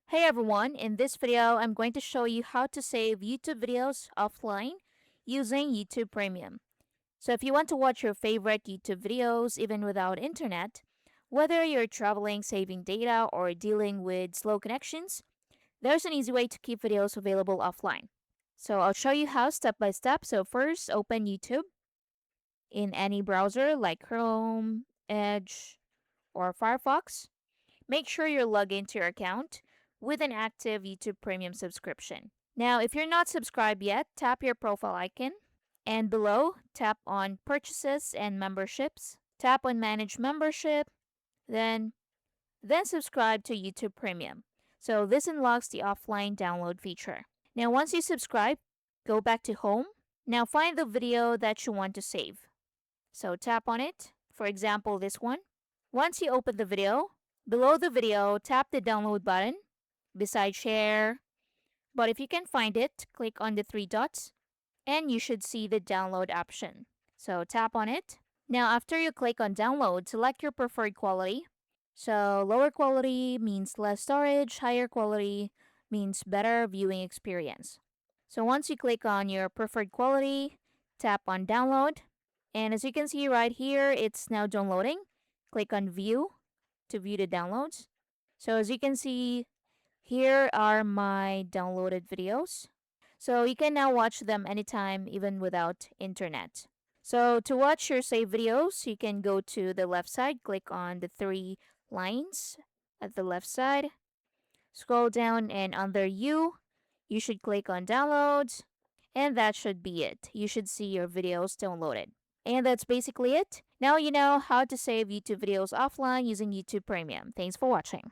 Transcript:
Hey everyone, in this video, I'm going to show you how to save YouTube videos offline using YouTube Premium. So if you want to watch your favorite YouTube videos even without internet, whether you're traveling, saving data, or dealing with slow connections, there's an easy way to keep videos available offline. So I'll show you how step by step. So first, open YouTube in any browser like Chrome, Edge, or Firefox. Make sure you're logged into your account with an active YouTube Premium subscription. Now, if you're not subscribed yet, tap your profile icon and below, tap on Purchases and Memberships. Tap on Manage Membership, then subscribe to YouTube Premium. So this unlocks the offline download feature. Now, once you subscribe, go back to Home. Now, find the video that you want to save. So tap on it, for example, this one. Once you open the video, below the video, tap the download button beside share. But if you can find it, click on the three dots and you should see the download option. So tap on it. Now, after you click on download, select your preferred quality. So lower quality means less storage, higher quality means better viewing experience. So once you click on your preferred quality, tap on download. And as you can see right here, it's now downloading. Click on view to view the downloads. So as you can see, here are my downloaded videos. So you can now watch them anytime, even without internet. So to watch your saved videos, you can go to the left side, click on the three lines at the left side, scroll down, and under you should click on downloads, and that should be it. You should see your videos downloaded. And that's basically it. Now you know how to save YouTube videos offline using YouTube Premium. Thanks for watching.